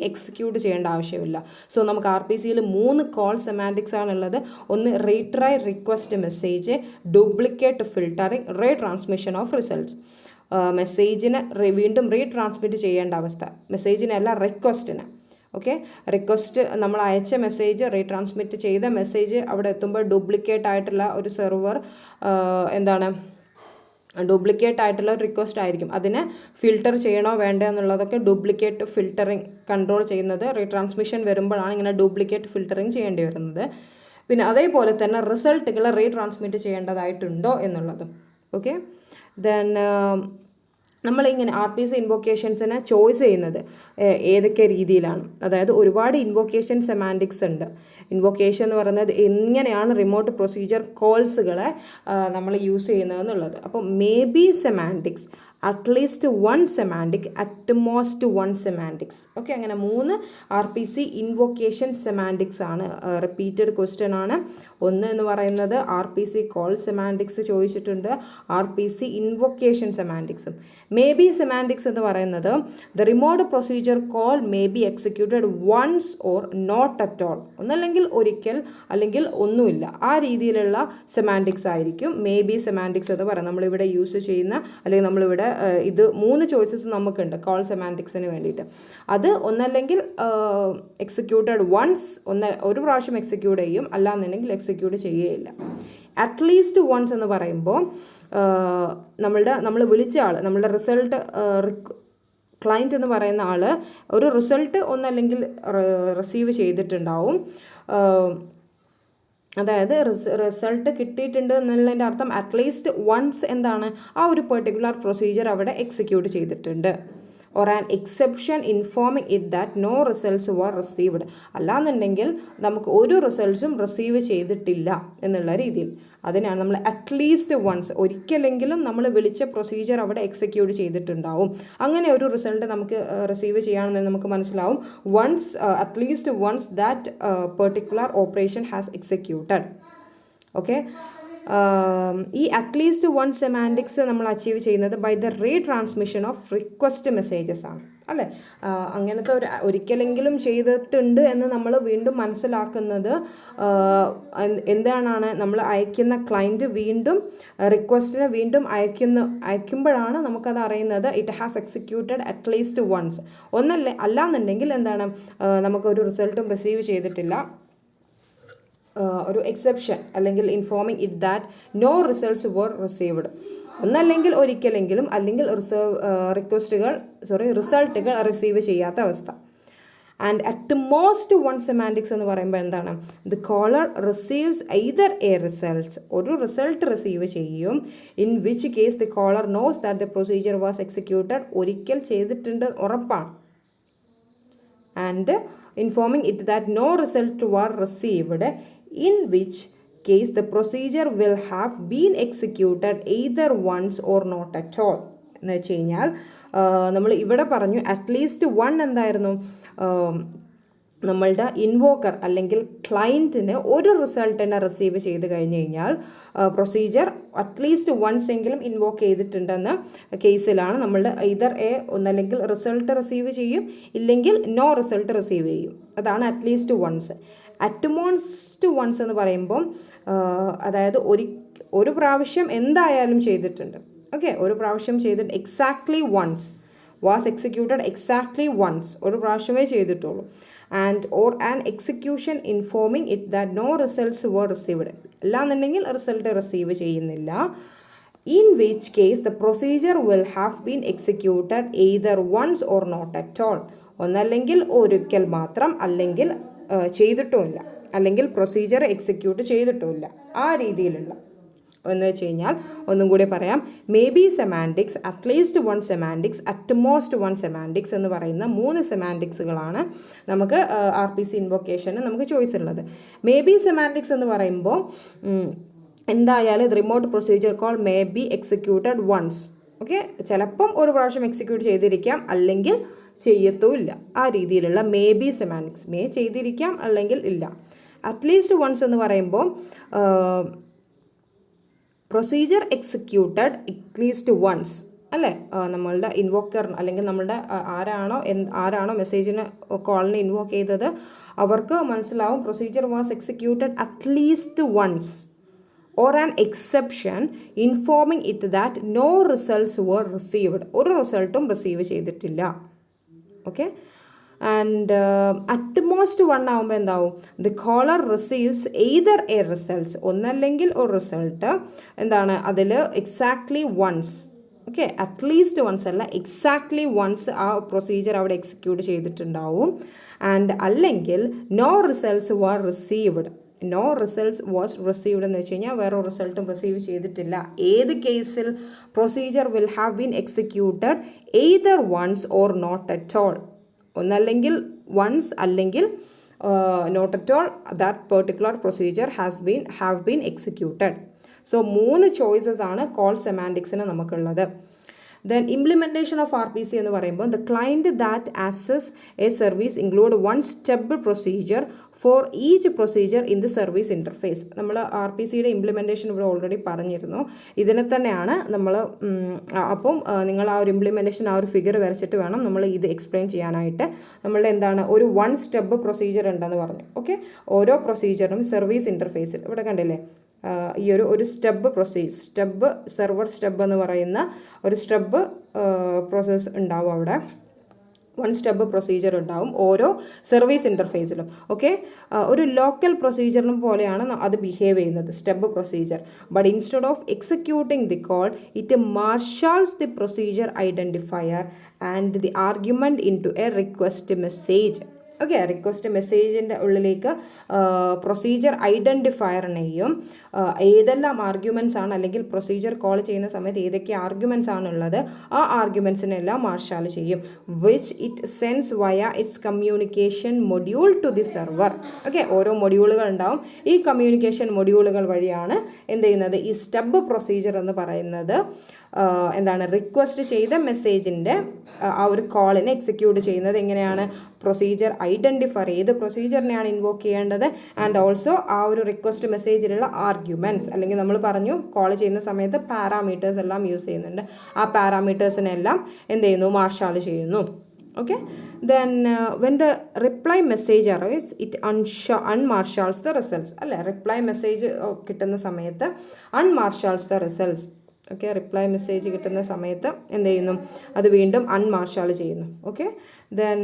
Speaker 1: എക്സിക്യൂട്ട് ചെയ്യേണ്ട ആവശ്യമില്ല. സോ നമുക്ക് RPCയിൽ 3 കോൾ സെമാൻറ്റിക്സ് ആണുള്ളത്. ഒന്ന് retry request message, duplicate filtering, retransmission of results. മെസ്സേജിന് വീണ്ടും റീട്രാൻസ്മിറ്റ് ചെയ്യേണ്ട അവസ്ഥ, മെസ്സേജിനല്ല റിക്വസ്റ്റിന്. ഓക്കെ, റിക്വസ്റ്റ് നമ്മൾ അയച്ച മെസ്സേജ്, റീട്രാൻസ്മിറ്റ് ചെയ്ത മെസ്സേജ് അവിടെ എത്തുമ്പോൾ ഡ്യൂപ്ലിക്കേറ്റ് ആയിട്ടുള്ള ഒരു സെർവർ ഡ്യൂപ്ലിക്കേറ്റ് ആയിട്ടുള്ള ഒരു റിക്വസ്റ്റ് ആയിരിക്കും. അതിനെ ഫിൽട്ടർ ചെയ്യണോ വേണ്ടോ എന്നുള്ളതൊക്കെ ഡ്യൂപ്ലിക്കേറ്റ് ഫിൽട്ടറിങ് കൺട്രോൾ ചെയ്യുന്നത് റീട്രാൻസ്മിഷൻ വരുമ്പോഴാണ് ഇങ്ങനെ ഡ്യൂപ്ലിക്കേറ്റ് ഫിൽട്ടറിങ് ചെയ്യേണ്ടി വരുന്നത്. പിന്നെ അതേപോലെ തന്നെ റിസൾട്ടുകൾ റീട്രാൻസ്മിറ്റ് ചെയ്യേണ്ടതായിട്ടുണ്ടോ എന്നുള്ളതും. ഓക്കെ, ദെൻ നമ്മളിങ്ങനെ RPC ഇൻവോക്കേഷൻസിനെ ചോയ്സ് ചെയ്യുന്നത് ഏതൊക്കെ രീതിയിലാണ്, അതായത് ഒരുപാട് ഇൻവോക്കേഷൻ സെമാൻറ്റിക്സ് ഉണ്ട്. ഇൻവോക്കേഷൻ എന്ന് പറയുന്നത് എങ്ങനെയാണ് റിമോട്ട് പ്രൊസീജിയർ കോൾസുകളെ നമ്മൾ യൂസ് ചെയ്യുന്നതെന്നുള്ളത്. അപ്പോൾ may be semantics, at least 1 semantic, at most 1 semantics. Okay, അങ്ങനെ 3 RPC ഇൻവോക്കേഷൻ സെമാൻറ്റിക്സ് ആണ്. റിപ്പീറ്റഡ് ക്വസ്റ്റ്യൻ ആണ്. ഒന്ന് എന്ന് പറയുന്നത് RPC കോൾ സെമാൻറ്റിക്സ് ചോദിച്ചിട്ടുണ്ട്, RPC ഇൻവോക്കേഷൻ സെമാൻറ്റിക്സും. മേ ബി സെമാൻറ്റിക്സ് എന്ന് പറയുന്നത് the remote procedure call may be executed once or not at all, ഒന്നല്ലെങ്കിൽ ഒരിക്കൽ അല്ലെങ്കിൽ ഒന്നുമില്ല, ആ രീതിയിലുള്ള സെമാൻറ്റിക്സ് ആയിരിക്കും മേ ബി സെമാൻറ്റിക്സ് എന്ന് പറയുന്നത്. നമ്മളിവിടെ യൂസ് ചെയ്യുന്ന, അല്ലെങ്കിൽ നമ്മളിവിടെ ഇത് 3 ചോയ്സസ് നമുക്കുണ്ട് കോൾ സെമാൻറ്റിക്സിന് വേണ്ടിയിട്ട്. അത് ഒന്നല്ലെങ്കിൽ എക്സിക്യൂട്ടഡ് വൺസ്, ഒരു പ്രാവശ്യം എക്സിക്യൂട്ട് ചെയ്യും, അല്ലാന്നുണ്ടെങ്കിൽ എക്സിക്യൂട്ട് ചെയ്യുകയില്ല. അറ്റ്ലീസ്റ്റ് വൺസ് എന്ന് പറയുമ്പോൾ നമ്മൾ വിളിച്ച ആൾ, നമ്മളുടെ റിസൾട്ട് ക്ലയൻറ്റ് എന്ന് പറയുന്ന ആൾ ഒരു റിസൾട്ട് ഒന്നല്ലെങ്കിൽ റിസീവ് ചെയ്തിട്ടുണ്ടാവും. അതായത് റിസൾട്ട് കിട്ടിയിട്ടുണ്ട് എന്നുള്ളതിൻ്റെ അർത്ഥം അറ്റ്ലീസ്റ്റ് വൺസ് എന്താണ്, ആ ഒരു പെർട്ടിക്കുലർ പ്രൊസീജിയർ അവിടെ എക്സിക്യൂട്ട് ചെയ്തിട്ടുണ്ട്. or an exception informing it that no results were received. അല്ലാന്നുണ്ടെങ്കിൽ നമുക്ക് ഒരു റിസൾട്ട്സും റിസീവ് ചെയ്തിട്ടില്ല എന്നുള്ള രീതിയിൽ. അതിനാണ് നമ്മൾ അറ്റ്ലീസ്റ്റ് വൺസ്, ഒരിക്കലെങ്കിലും നമ്മൾ വിളിച്ച പ്രൊസീജിയർ അവിടെ എക്സിക്യൂട്ട് ചെയ്തിട്ടുണ്ടാവും. അങ്ങനെ ഒരു റിസൾട്ട് നമുക്ക് റിസീവ് ചെയ്യുകയാണെന്ന് നമുക്ക് മനസ്സിലാവും. Once, at least once that particular operation has executed. Okay, ഈ അറ്റ്ലീസ്റ്റ് വൺ സെമാൻറ്റിക്സ് നമ്മൾ അച്ചീവ് ചെയ്യുന്നത് by the retransmission of request messages ആണ്, അല്ലേ? അങ്ങനത്തെ ഒരിക്കലെങ്കിലും ചെയ്തിട്ടുണ്ട് എന്ന് നമ്മൾ വീണ്ടും മനസ്സിലാക്കുന്നത് എന്താണ്, നമ്മൾ അയക്കുന്ന ക്ലയൻറ്റ് വീണ്ടും റിക്വസ്റ്റിനെ വീണ്ടും അയക്കുമ്പോഴാണ് നമുക്കത് അറിയുന്നത് it has executed at least once. അല്ലാന്നുണ്ടെങ്കിൽ എന്താണ്, നമുക്കൊരു റിസൾട്ടും റിസീവ് ചെയ്തിട്ടില്ല, ഒരു എക്സെപ്ഷൻ അല്ലെങ്കിൽ informing it that no results were received. ഒന്നല്ലെങ്കിൽ ഒരിക്കലെങ്കിലും, അല്ലെങ്കിൽ റിസൾട്ടുകൾ റിസീവ് ചെയ്യാത്ത അവസ്ഥ. And at most one semantics എന്ന് പറയുമ്പോൾ എന്താണ്, the caller receives either a results, ഒരു റിസൾട്ട് റിസീവ് ചെയ്യും, in which case the caller knows that the procedure was executed, ഒരിക്കൽ ചെയ്തിട്ടുണ്ട് ഉറപ്പാണ്. And informing it that no result were received, in which case the procedure will have been executed either once or not at all. എന്ന് വെച്ച് കഴിഞ്ഞാൽ നമ്മൾ ഇവിടെ പറഞ്ഞു at least one എന്തായിരുന്നു, നമ്മളുടെ ഇൻവോക്കർ അല്ലെങ്കിൽ ക്ലയൻറ്റിന് ഒരു റിസൾട്ടിനെ റിസീവ് ചെയ്ത് കഴിഞ്ഞ് കഴിഞ്ഞാൽ പ്രൊസീജിയർ അറ്റ്ലീസ്റ്റ് വൺസ് എങ്കിലും ഇൻവോക്ക് ചെയ്തിട്ടുണ്ടെന്ന കേസിലാണ് നമ്മളുടെ ഇതർ ഒന്നല്ലെങ്കിൽ റിസൾട്ട് റിസീവ് ചെയ്യും, ഇല്ലെങ്കിൽ നോ റിസൾട്ട് റിസീവ് ചെയ്യും. അതാണ് അറ്റ്ലീസ്റ്റ് വൺസ്. അറ്റ്മോസ്റ്റ് വൺസ് എന്ന് പറയുമ്പം അതായത് ഒരു പ്രാവശ്യം എന്തായാലും ചെയ്തിട്ടുണ്ട്. ഓക്കെ, ഒരു പ്രാവശ്യം ചെയ്തിട്ട് exactly once was executed, exactly once, ഒരു പ്രാവശ്യമേ ചെയ്തിട്ടുള്ളൂ. And or an execution informing it that no results were received, അല്ലാന്നുണ്ടെങ്കിൽ റിസൾട്ട് റിസീവ് ചെയ്യുന്നില്ല. In which case the procedure will have been executed either once or not at all, ഒന്നല്ലെങ്കിൽ ഒരിക്കൽ മാത്രം, അല്ലെങ്കിൽ ചെയ്തിട്ടുമില്ല, അല്ലെങ്കിൽ പ്രൊസീജിയർ എക്സിക്യൂട്ട് ചെയ്തിട്ടുമില്ല, ആ രീതിയിലുള്ള. എന്ന് വെച്ച് കഴിഞ്ഞാൽ ഒന്നും കൂടി പറയാം, may be semantics, at least one semantics, at most one semantics എന്ന് പറയുന്ന 3 സെമാൻറ്റിക്സുകളാണ് നമുക്ക് RPC ഇൻവോക്കേഷന് നമുക്ക് ചോയ്സ് ഉള്ളത്. മേ ബി സെമാൻറ്റിക്സ് എന്ന് പറയുമ്പോൾ എന്തായാലും remote procedure call may be executed once. Okay, ചിലപ്പം ഒരു പ്രാവശ്യം എക്സിക്യൂട്ട് ചെയ്തിരിക്കാം, അല്ലെങ്കിൽ ചെയ്യത്തുമില്ല, ആ രീതിയിലുള്ള മേ ബി സെമാൻറ്റിക്സ്. മേ ചെയ്തിരിക്കാം, അല്ലെങ്കിൽ ഇല്ല. അറ്റ്ലീസ്റ്റ് വൺസ് എന്ന് പറയുമ്പോൾ പ്രൊസീജിയർ എക്സിക്യൂട്ടഡ് അറ്റ്ലീസ്റ്റ് വൺസ് അല്ലേ, നമ്മളുടെ ഇൻവോക്കർ അല്ലെങ്കിൽ നമ്മളുടെ ആരാണോ മെസ്സേജിന് കോളിനെ ഇൻവോക്ക് ചെയ്തത് അവർക്ക് മനസ്സിലാവും procedure was executed at least once or an exception informing it that no results were received. ഒരു റിസൾട്ടും റിസീവ് ചെയ്തിട്ടില്ല. Okay, and at most one ആകുമ്പോൾ എന്താവും, the caller receives either a results, ഒന്നല്ലെങ്കിൽ ഒരു റിസൾട്ട് എന്താണ് അതിൽ exactly once, okay, at least once അല്ല എക്സാക്ട്ലി വൺസ് ആ പ്രൊസീജിയർ അവിടെ എക്സിക്യൂട്ട് ചെയ്തിട്ടുണ്ടാവും. ആൻഡ് അല്ലെങ്കിൽ no results were received, no results was received എന്ന് വെച്ച് കഴിഞ്ഞാൽ വേറെ റിസൾട്ടും റിസീവ് ചെയ്തിട്ടില്ല. ഏത് കേസിൽ procedure will have been executed either once or not at all, ഒന്നല്ലെങ്കിൽ വൺസ് അല്ലെങ്കിൽ not at all, that particular procedure have been executed. So 3 choices ആണ് കോൾ സെമാൻറ്റിക്സിന് നമുക്കുള്ളത്. ദെൻ ഇംപ്ലിമെൻറ്റേഷൻ ഓഫ് RPC എന്ന് പറയുമ്പോൾ the client that access A service include one step procedure for each procedure in the service interface. നമ്മൾ RPCയുടെ implementation ഇവിടെ already പറഞ്ഞിരുന്നു. ഇതിനെ തന്നെയാണ് നമ്മൾ അപ്പം നിങ്ങൾ ആ ഒരു ഇംപ്ലിമെൻറ്റേഷൻ ആ ഒരു ഫിഗർ വരച്ചിട്ട് വേണം നമ്മൾ ഇത് എക്സ്പ്ലെയിൻ ചെയ്യാനായിട്ട്. നമ്മളുടെ എന്താണ് ഒരു വൺ സ്റ്റെപ്പ് പ്രൊസീജിയർ ഉണ്ടെന്ന് പറഞ്ഞു. ഓക്കെ, ഓരോ പ്രൊസീജിയറും സർവീസ് ഇൻ്റർഫേസിൽ ഇവിടെ കണ്ടില്ലേ ഈ ഒരു സെർവർ സ്റ്റെപ്പ് എന്ന് പറയുന്ന ഒരു സ്റ്റെപ്പ് പ്രോസസ്സ് ഉണ്ടാവും. അവിടെ വൺ സ്റ്റെപ്പ് പ്രൊസീജിയർ ഉണ്ടാവും ഓരോ സർവീസ് ഇൻ്റർഫേസിലും. ഓക്കെ, ഒരു ലോക്കൽ പ്രൊസീജിയറിനും പോലെയാണ് അത് ബിഹേവ് ചെയ്യുന്നത് step procedure. But instead of executing the call it marshals the procedure identifier and the argument into a request message. Okay, request മെസ്സേജിൻ്റെ ഉള്ളിലേക്ക് പ്രൊസീജിയർ ഐഡൻറ്റിഫയറിനെയും ഏതെല്ലാം ആർഗ്യുമെൻറ്റ്സ് ആണ് അല്ലെങ്കിൽ പ്രൊസീജിയർ കോൾ ചെയ്യുന്ന സമയത്ത് ഏതൊക്കെ ആർഗ്യുമെൻറ്റ്സ് ആണുള്ളത് ആ ആർഗ്യുമെൻറ്റ്സിനെല്ലാം മാർഷാൽ ചെയ്യും. വിച്ച് ഇറ്റ് സെൻസ് വയ it's communication module two the server. Okay, ഓരോ മൊഡ്യൂളുകൾ ഉണ്ടാവും. ഈ കമ്മ്യൂണിക്കേഷൻ മൊഡ്യൂളുകൾ വഴിയാണ് എന്ത് ചെയ്യുന്നത്, ഈ സ്റ്റെപ്പ് പ്രൊസീജിയർ എന്ന് പറയുന്നത് എന്താണ് റിക്വസ്റ്റ് ചെയ്ത മെസ്സേജിൻ്റെ ആ ഒരു കോളിനെ എക്സിക്യൂട്ട് ചെയ്യുന്നത്. എങ്ങനെയാണ്, പ്രൊസീജിയർ ഐഡൻറ്റിഫയർ ഏത് പ്രൊസീജിയറിനെയാണ് ഇൻവോക്ക് ചെയ്യേണ്ടത് ആൻഡ് ഓൾസോ ആ ഒരു റിക്വസ്റ്റ് മെസ്സേജിലുള്ള ആർഗ്യുമെൻറ്റ്സ്, അല്ലെങ്കിൽ നമ്മൾ പറഞ്ഞു കോൾ ചെയ്യുന്ന സമയത്ത് പാരാമീറ്റേഴ്സ് എല്ലാം യൂസ് ചെയ്യുന്നുണ്ട്. ആ പാരാമീറ്റേഴ്സിനെല്ലാം എന്ത് ചെയ്യുന്നു, മാർഷാൽ ചെയ്യുന്നു. Okay, then when the reply message arrives it unmarshals the results അല്ലേ, റിപ്ലൈ മെസ്സേജ് കിട്ടുന്ന സമയത്ത് unmarshals the results. Okay, reply message കിട്ടുന്ന സമയത്ത് എന്ത് ചെയ്യുന്നു, അത് വീണ്ടും അൺമാർഷാൾ ചെയ്യുന്നു. Okay, then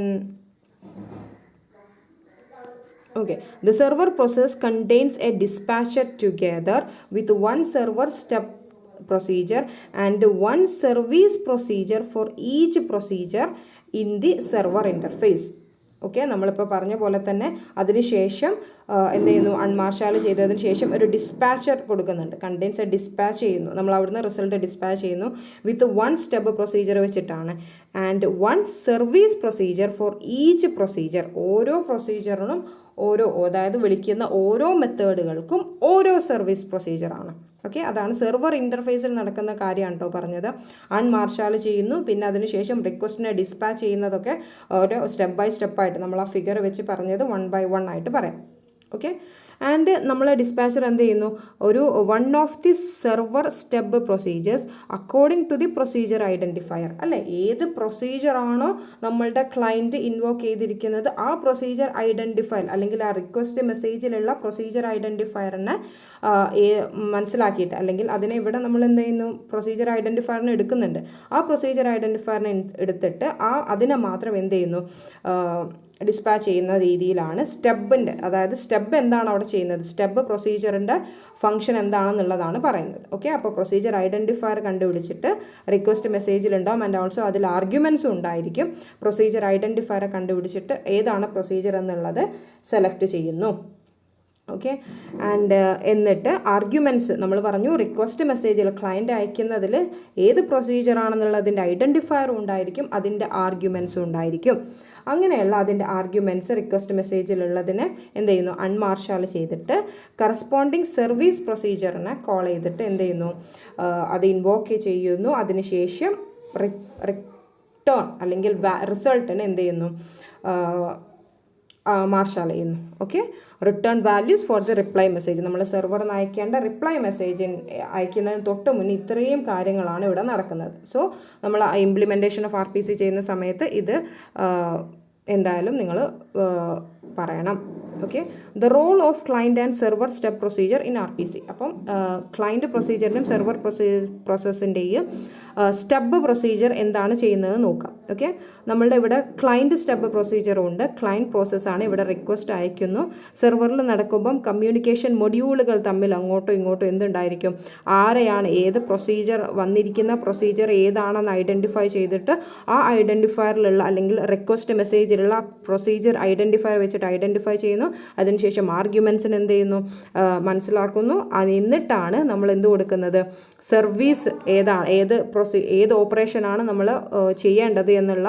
Speaker 1: okay, the server process contains a dispatcher together with one server step procedure and one service procedure for each procedure in the server interface. Okay, നമ്മളിപ്പോൾ പറഞ്ഞ പോലെ തന്നെ അതിനുശേഷം എന്ത് ചെയ്യുന്നു, അൺമാർഷാൽ ചെയ്തതിന് ശേഷം ഒരു ഡിസ്പാച്ചർ കൊടുക്കുന്നുണ്ട്. കണ്ടെയ്ൻസ് ഡിസ്പാച്ച് ചെയ്യുന്നു, നമ്മൾ അവിടുന്ന് റിസൾട്ട് ഡിസ്പാച്ച് ചെയ്യുന്നു വിത്ത് വൺ സ്റ്റെപ്പ് പ്രൊസീജിയർ വെച്ചിട്ടാണ്. And one service procedure for each procedure, ഓരോ പ്രൊസീജിയറിനും അതായത് വിളിക്കുന്ന ഓരോ മെത്തേഡുകൾക്കും ഓരോ സർവീസ് പ്രൊസീജിയറാണ്. ഓക്കെ, അതാണ് സെർവർ ഇൻ്റർഫേസിൽ നടക്കുന്ന കാര്യമാണ് കേട്ടോ പറഞ്ഞത്. അൺമാർഷാൽ ചെയ്യുന്നു, പിന്നെ അതിനുശേഷം റിക്വസ്റ്റിനെ ഡിസ്പാച്ച് ചെയ്യുന്നതൊക്കെ ഓരോ സ്റ്റെപ്പ് ബൈ സ്റ്റെപ്പായിട്ട് നമ്മൾ ആ ഫിഗർ വെച്ച് പറഞ്ഞത് 1 by 1 ആയിട്ട് പറയാം. ഓക്കെ, ആൻഡ് നമ്മൾ ഡിസ്പാച്ചർ എന്ത് ചെയ്യുന്നു, ഒരു one of the server step procedures according to the procedure identifier അല്ലേ, ഏത് പ്രൊസീജിയറാണോ നമ്മളുടെ ക്ലയൻറ്റ് ഇൻവോക്ക് ചെയ്തിരിക്കുന്നത് ആ പ്രൊസീജിയർ ഐഡൻറ്റിഫയർ അല്ലെങ്കിൽ ആ റിക്വസ്റ്റ് മെസ്സേജിലുള്ള പ്രൊസീജിയർ ഐഡൻറ്റിഫയറിനെ മനസ്സിലാക്കിയിട്ട് അല്ലെങ്കിൽ അതിനെ ഇവിടെ നമ്മൾ എന്ത് ചെയ്യുന്നു, പ്രൊസീജിയർ ഐഡൻറ്റിഫയറിനെ എടുക്കുന്നുണ്ട്. ആ പ്രൊസീജിയർ ഐഡൻറ്റിഫയറിനെ എടുത്തിട്ട് അതിനെ മാത്രം എന്ത് ചെയ്യുന്നു, ഡിസ്പാച്ച് ചെയ്യുന്ന രീതിയിലാണ് സ്റ്റെപ്പിൻ്റെ, അതായത് സ്റ്റെപ്പ് എന്താണ് അവിടെ ചെയ്യുന്നത്, സ്റ്റെപ്പ് പ്രൊസീജിയറിൻ്റെ ഫംഗ്ഷൻ എന്താണെന്നുള്ളതാണ് പറയുന്നത്. ഓക്കെ, അപ്പോൾ പ്രൊസീജിയർ ഐഡൻറ്റിഫയർ കണ്ടുപിടിച്ചിട്ട് റിക്വസ്റ്റ് മെസ്സേജിലുണ്ടാവും ആൻഡ് ഓൾസോ അതിൽ ആർഗ്യുമെൻറ്റ്സും ഉണ്ടായിരിക്കും. പ്രൊസീജിയർ ഐഡൻറ്റിഫയറെ കണ്ടുപിടിച്ചിട്ട് ഏതാണ് പ്രൊസീജിയർ എന്നുള്ളത് സെലക്ട് ചെയ്യുന്നു. ഓക്കെ, ആൻഡ് എന്നിട്ട് ആർഗ്യുമെൻറ്റ്സ് നമ്മൾ പറഞ്ഞു റിക്വസ്റ്റ് മെസ്സേജിൽ ക്ലയൻറ്റ് അയക്കുന്നതിൽ ഏത് പ്രൊസീജിയറാണെന്നുള്ളതിൻ്റെ ഐഡൻറ്റിഫയറും ഉണ്ടായിരിക്കും, അതിൻ്റെ ആർഗ്യുമെൻറ്റ്സും ഉണ്ടായിരിക്കും. അങ്ങനെയുള്ള അതിൻ്റെ ആർഗ്യുമെൻറ്റ്സ് റിക്വസ്റ്റ് മെസ്സേജിലുള്ളതിനെ എന്ത് ചെയ്യുന്നു, അൺമാർഷാൽ ചെയ്തിട്ട് കറസ്പോണ്ടിങ് സർവീസ് പ്രൊസീജിയറിനെ കോൾ ചെയ്തിട്ട് എന്ത് ചെയ്യുന്നു, അത് ഇൻവോക്ക് ചെയ്യുന്നു. അതിനുശേഷം റിട്ടേൺ അല്ലെങ്കിൽ റിസൾട്ടിന് എന്ത് ചെയ്യുന്നു, മാർഷാൽ ചെയ്യുന്നു. Okay, return values for the reply message. നമ്മൾ സെർവറിന് അയക്കേണ്ട റിപ്ലൈ മെസ്സേജ് അയക്കുന്നതിന് തൊട്ട് മുന്നേ ഇത്രയും കാര്യങ്ങളാണ് ഇവിടെ നടക്കുന്നത്. സോ നമ്മൾ ഇംപ്ലിമെൻറ്റേഷൻ ഓഫ് RPC ചെയ്യുന്ന സമയത്ത് ഇത് എന്തായാലും നിങ്ങൾ പറയണം. Okay, the role of client and server step procedure in RPC. അപ്പം ക്ലയൻറ്റ് പ്രൊസീജിയറിനും സെർവർ പ്രോസസ്സിൻ്റെയും സ്റ്റെപ്പ് പ്രൊസീജിയർ എന്താണ് ചെയ്യുന്നത് നോക്കാം. ഓക്കെ, നമ്മളുടെ ഇവിടെ ക്ലയൻറ്റ് സ്റ്റെപ്പ് പ്രൊസീജിയറും ഉണ്ട്. ക്ലയൻറ്റ് പ്രോസസ്സാണ് ഇവിടെ റിക്വസ്റ്റ് അയക്കുന്നു. സെർവറിൽ നടക്കുമ്പം കമ്മ്യൂണിക്കേഷൻ മൊഡ്യൂളുകൾ തമ്മിൽ അങ്ങോട്ടും ഇങ്ങോട്ടും എന്തുണ്ടായിരിക്കും, ആരെയാണ് ഏത് പ്രൊസീജിയർ വന്നിരിക്കുന്ന പ്രൊസീജിയർ ഏതാണെന്ന് ഐഡൻറ്റിഫൈ ചെയ്തിട്ട് ആ ഐഡൻറ്റിഫയറിലുള്ള അല്ലെങ്കിൽ റിക്വസ്റ്റ് മെസ്സേജിലുള്ള പ്രൊസീജിയർ ഐഡൻറ്റിഫയർ വെച്ചിട്ട് ഐഡൻറ്റിഫൈ ചെയ്യുന്നു. അതിനുശേഷം ആർഗ്യുമെൻറ്റ്സിന് എന്ത് ചെയ്യുന്നു, മനസ്സിലാക്കുന്നു. എന്നിട്ടാണ് നമ്മൾ എന്ത് കൊടുക്കുന്നത്, സർവീസ് ഏതാണ്, ഏത് ഓപ്പറേഷനാണ് നമ്മൾ ചെയ്യേണ്ടത് എന്നുള്ള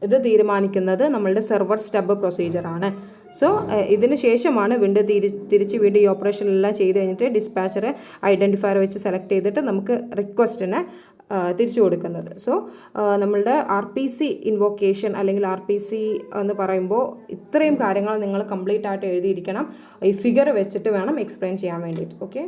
Speaker 1: ഇത് തീരുമാനിക്കുന്നത് നമ്മളുടെ സെർവർ സ്റ്റെപ്പ് പ്രൊസീജിയറാണ്. സോ ഇതിന് ശേഷമാണ് തിരിച്ച് വീണ്ടും ഈ ഓപ്പറേഷനെല്ലാം ചെയ്ത് കഴിഞ്ഞിട്ട് ഡിസ്പാച്ചർ ഐഡൻറ്റിഫയർ വെച്ച് സെലക്ട് ചെയ്തിട്ട് നമുക്ക് റിക്വസ്റ്റിനെ തിരിച്ചു കൊടുക്കുന്നത്. സോ നമ്മളുടെ RPC ഇൻവോക്കേഷൻ അല്ലെങ്കിൽ RPC എന്ന് പറയുമ്പോൾ ഇത്രയും കാര്യങ്ങൾ നിങ്ങൾ കംപ്ലീറ്റ് ആയിട്ട് എഴുതിയിരിക്കണം. ഈ ഫിഗർ വെച്ചിട്ട് വേണം എക്സ്പ്ലെയിൻ ചെയ്യാൻ വേണ്ടിയിട്ട്. ഓക്കെ.